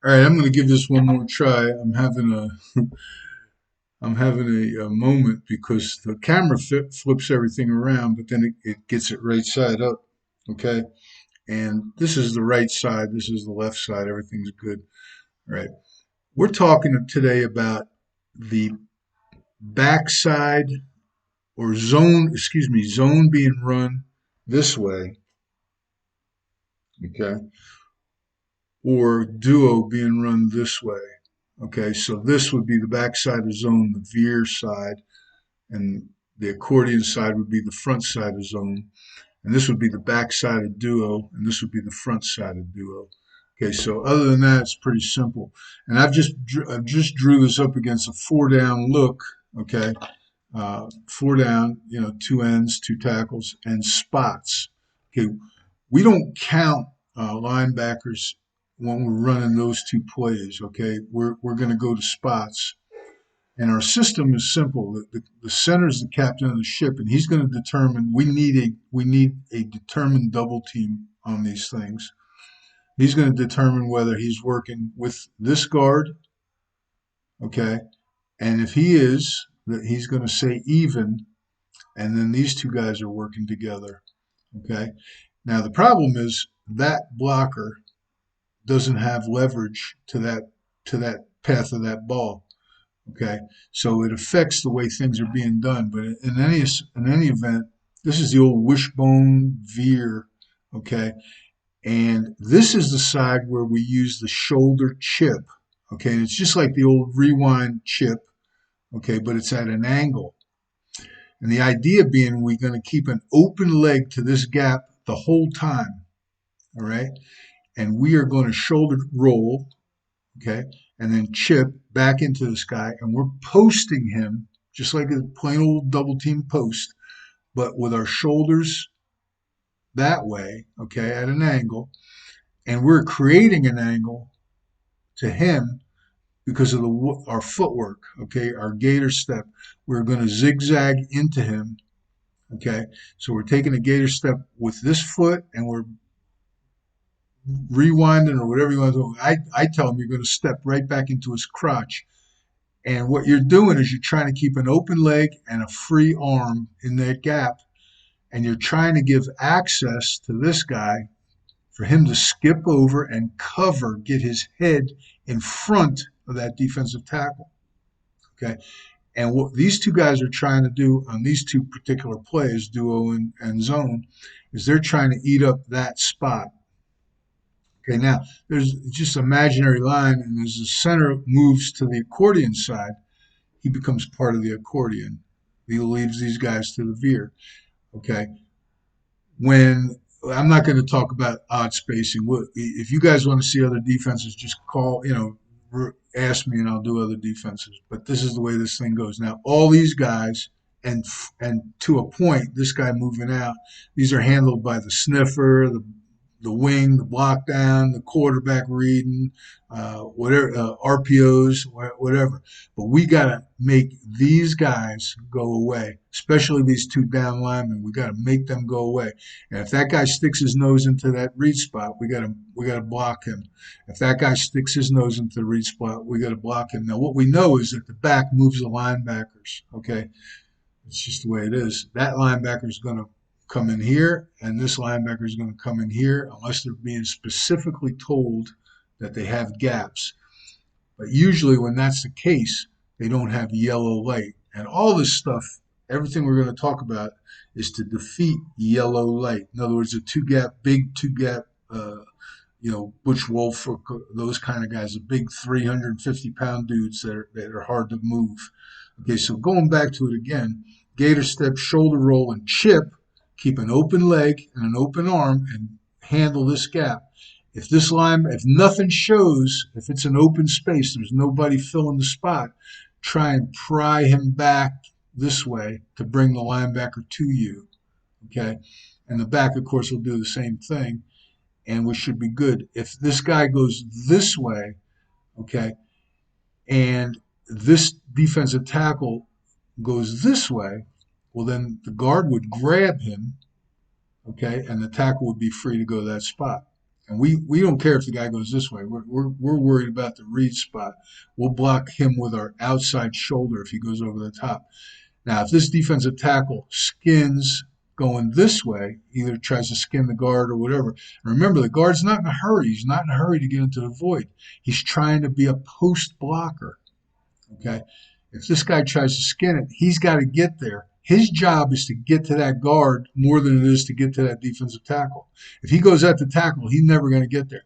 All right, I'm going to give this one more try. I'm having a moment because the camera flips everything around, but then it gets it right side up. Okay, and this is the right side. This is the left side. Everything's good. All right. We're talking today about the backside or zone. Excuse me, zone being run this way. Okay, or duo being run this way. Okay, so this would be the backside of zone, the veer side, and the accordion side would be the front side of zone, and this would be the back side of duo, and this would be the front side of duo. Okay, so other than that, it's pretty simple. And I've just drew this up against a 4-down look. Okay, 4 down, two ends, two tackles, and spots. Okay, we don't count linebackers when we're running those two plays. Okay, we're going to go to spots. And our system is simple. The center is the captain of the ship, and he's going to determine. We need a determined double team on these things. He's going to determine whether he's working with this guard, okay, and if he is, that he's going to say even, and then these two guys are working together, okay. Now the problem is that blocker doesn't have leverage to that path of that ball. Okay, so it affects the way things are being done. But in any event, this is the old wishbone veer. Okay, and this is the side where we use the shoulder chip. Okay, and it's just like the old rewind chip. Okay, but it's at an angle. And the idea being we're going to keep an open leg to this gap the whole time. All right, and we are going to shoulder roll. Okay, and then chip back into this guy, and we're posting him just like a plain old double team post, but with our shoulders that way, okay, at an angle, and we're creating an angle to him because of our footwork, okay, our gator step. We're going to zigzag into him, okay, so we're taking a gator step with this foot, and we're rewinding or whatever you want to do. I tell him you're going to step right back into his crotch. And what you're doing is you're trying to keep an open leg and a free arm in that gap. And you're trying to give access to this guy for him to skip over and cover, get his head in front of that defensive tackle. Okay. And what these two guys are trying to do on these two particular plays, duo and zone, is they're trying to eat up that spot. Okay, now there's just an imaginary line, and as the center moves to the accordion side, he becomes part of the accordion. He leaves these guys to the veer. Okay, when I'm not going to talk about odd spacing. If you guys want to see other defenses, just call, ask me, and I'll do other defenses. But this is the way this thing goes. Now, all these guys, and to a point, this guy moving out, these are handled by the sniffer, the wing, the block down, the quarterback reading, whatever, RPOs, whatever. But we got to make these guys go away, especially these two down linemen. We got to make them go away. And if that guy sticks his nose into that read spot, we got to block him. If that guy sticks his nose into the read spot, we got to block him. Now, what we know is that the back moves the linebackers. Okay, it's just the way it is. That linebacker is going to come in here, and this linebacker is going to come in here unless they're being specifically told that they have gaps. But usually when that's the case, they don't have yellow light. And all this stuff, everything we're going to talk about is to defeat yellow light. In other words, a big two-gap, Butch Wolf, or those kind of guys, the big 350-pound dudes that are hard to move. Okay, so going back to it again, gator step, shoulder roll, and chip. Keep an open leg and an open arm and handle this gap. If nothing shows, if it's an open space, there's nobody filling the spot, try and pry him back this way to bring the linebacker to you. Okay? And the back, of course, will do the same thing, and we should be good. If this guy goes this way, okay, and this defensive tackle goes this way, well, then the guard would grab him, okay, and the tackle would be free to go to that spot. And we don't care if the guy goes this way. We're worried about the read spot. We'll block him with our outside shoulder if he goes over the top. Now, if this defensive tackle skins going this way, either tries to skin the guard or whatever, remember the guard's not in a hurry. He's not in a hurry to get into the void. He's trying to be a post blocker. Okay. If this guy tries to skin it, he's got to get there. His job is to get to that guard more than it is to get to that defensive tackle. If he goes at the tackle, he's never going to get there.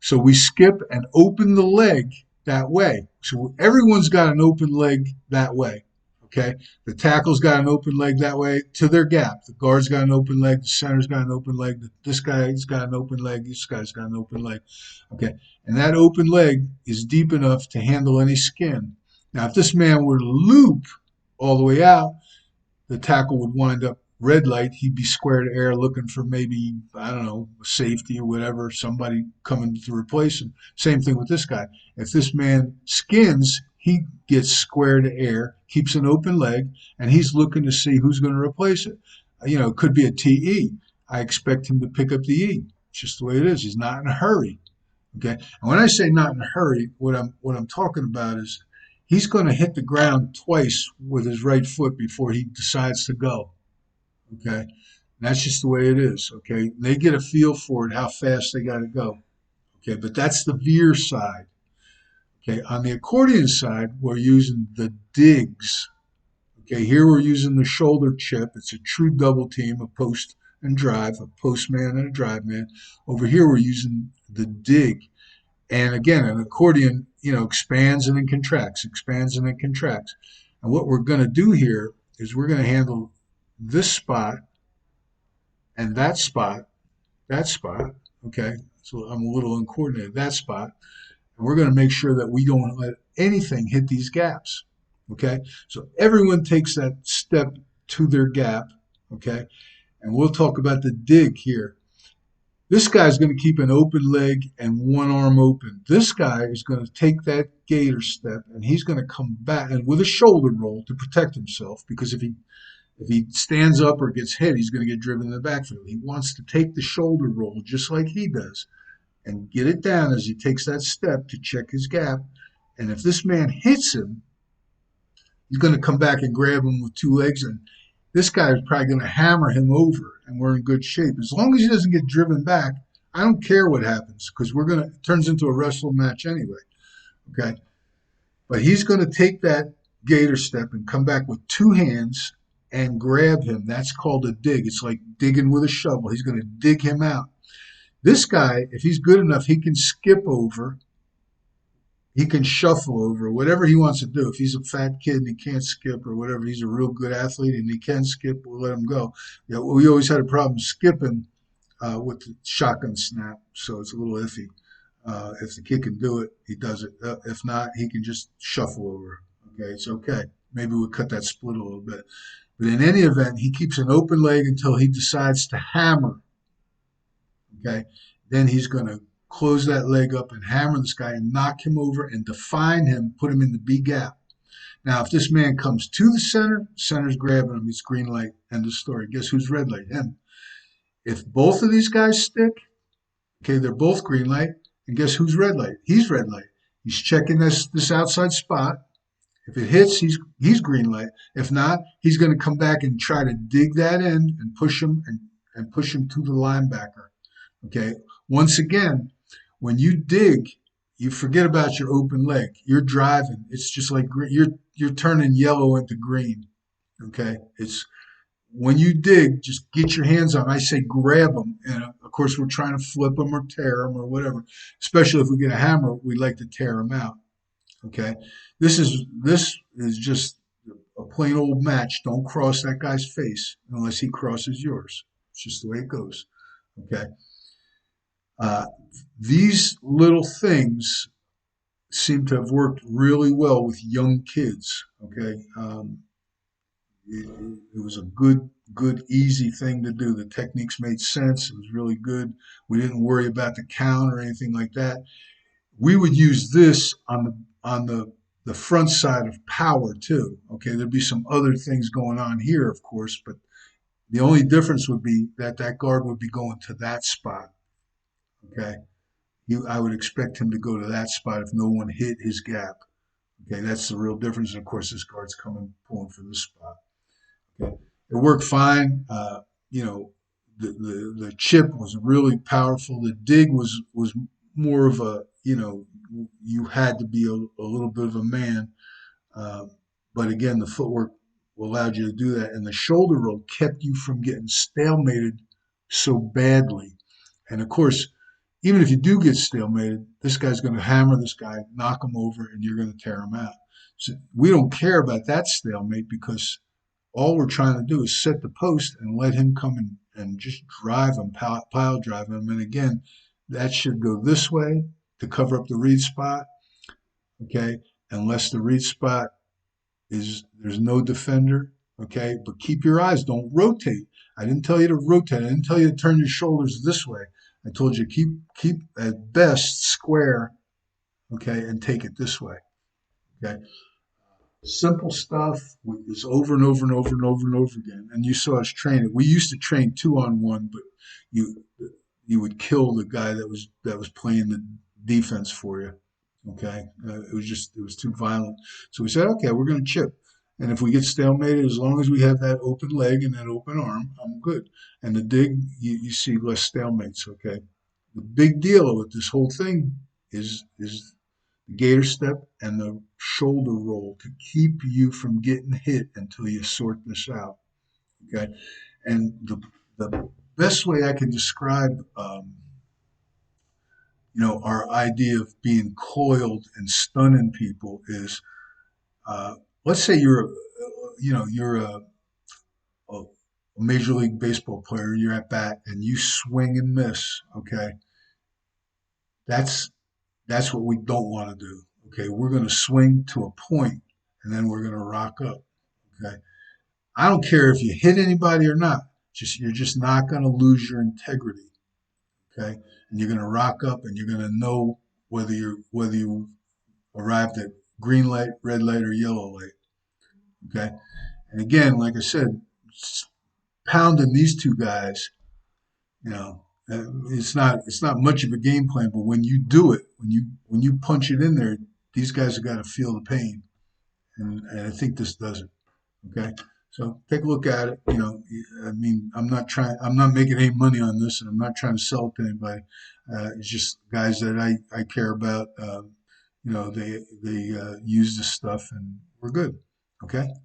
So we skip and open the leg that way. So everyone's got an open leg that way. Okay. The tackle's got an open leg that way to their gap. The guard's got an open leg. The center's got an open leg. This guy's got an open leg. This guy's got an open leg. Okay. And that open leg is deep enough to handle any skin. Now, if this man were to loop all the way out, the tackle would wind up red light. He'd be square to air looking for maybe, I don't know, safety or whatever, somebody coming to replace him. Same thing with this guy. If this man skins, he gets square to air, keeps an open leg, and he's looking to see who's going to replace it. It could be a TE. I expect him to pick up the E. It's just the way it is. He's not in a hurry. Okay. And when I say not in a hurry, what I'm talking about is he's going to hit the ground twice with his right foot before he decides to go. Okay. And that's just the way it is. Okay. They get a feel for it, how fast they got to go. Okay. But that's the veer side. Okay. On the accordion side, we're using the digs. Okay. Here we're using the shoulder chip. It's a true double team, a post and drive, a post man and a drive man. Over here, we're using the dig. And again, an accordion, expands and then contracts, expands and then contracts. And what we're going to do here is we're going to handle this spot and that spot, okay? So I'm a little uncoordinated, that spot. And we're going to make sure that we don't let anything hit these gaps, okay? So everyone takes that step to their gap, okay? And we'll talk about the dig here. This guy's going to keep an open leg and one arm open. This guy is going to take that gator step and he's going to come back and with a shoulder roll to protect himself, because if he stands up or gets hit, he's going to get driven in the backfield. He wants to take the shoulder roll just like he does and get it down as he takes that step to check his gap. And if this man hits him, he's going to come back and grab him with two legs, and this guy is probably going to hammer him over, and we're in good shape. As long as he doesn't get driven back, I don't care what happens, because it turns into a wrestle match anyway. Okay? But he's going to take that gator step and come back with two hands and grab him. That's called a dig. It's like digging with a shovel. He's going to dig him out. This guy, if he's good enough, he can skip over. He can shuffle over, whatever he wants to do. If he's a fat kid and he can't skip or whatever, he's a real good athlete and he can skip, we'll let him go. We always had a problem skipping with the shotgun snap, so it's a little iffy. If the kid can do it, he does it. If not, he can just shuffle over. Okay, it's okay. Maybe we'll cut that split a little bit. But in any event, he keeps an open leg until he decides to hammer. Okay, then he's going to close that leg up and hammer this guy and knock him over and define him, put him in the B gap. Now, if this man comes to the center, center's grabbing him. It's green light. End of story. Guess who's red light? Him. If both of these guys stick, okay, they're both green light. And guess who's red light? He's red light. He's checking this outside spot. If it hits, he's green light. If not, he's going to come back and try to dig that end and push him and push him to the linebacker. Okay. Once again, when you dig, you forget about your open leg. You're driving. It's just like you're turning yellow into green. Okay. It's when you dig, just get your hands on. I say grab them, and of course we're trying to flip them or tear them or whatever. Especially if we get a hammer, we like to tear them out. Okay. This is just a plain old match. Don't cross that guy's face unless he crosses yours. It's just the way it goes. Okay. These little things seem to have worked really well with young kids. Okay, it was a good, easy thing to do. The techniques made sense. It was really good. We didn't worry about the count or anything like that. We would use this on the front side of power too. Okay, there'd be some other things going on here, of course, but the only difference would be that guard would be going to that spot. Okay, I would expect him to go to that spot if no one hit his gap. Okay, that's the real difference. And of course, this guard's coming pulling for this spot. Okay, it worked fine. You know, the chip was really powerful. The dig was more of a, you know, you had to be a little bit of a man. Uh, but again, the footwork allowed you to do that, and the shoulder roll kept you from getting stalemated so badly. And of course, even if you do get stalemated, this guy's going to hammer this guy, knock him over, and you're going to tear him out. So we don't care about that stalemate because all we're trying to do is set the post and let him come and just drive him, pile drive him. And again, that should go this way to cover up the read spot, okay? Unless the read spot is there's no defender, okay? But keep your eyes, don't rotate. I didn't tell you to rotate. I didn't tell you to turn your shoulders this way. I told you keep at best square, okay, and take it this way, okay? Simple stuff is over and over and over and over and over again. And you saw us train it. We used to train 2-on-1, but you you would kill the guy that was playing the defense for you. Okay, it was too violent. So we said, okay, we're going to chip. And if we get stalemated, as long as we have that open leg and that open arm, I'm good. And the dig, you see less stalemates. Okay, the big deal with this whole thing is the gator step and the shoulder roll to keep you from getting hit until you sort this out. Okay, and the best way I can describe our idea of being coiled and stunning people is, let's say you're a major league baseball player, you're at bat and you swing and miss. Okay, that's that's what we don't want to do. Okay, we're going to swing to a point and then we're going to rock up. Okay, I don't care if you hit anybody or not. You're just not going to lose your integrity. Okay, and you're going to rock up and you're going to know whether you arrived at green light, red light, or yellow light. Okay, and again, like I said, pounding these two guys, you know, it's not much of a game plan. But when you do it, when you punch it in there, these guys have got to feel the pain, and I think this does it. Okay, so take a look at it. You know, I mean, I'm not making any money on this, and I'm not trying to sell it to anybody. It's just guys that I care about. You know, they use this stuff, and we're good. Okay.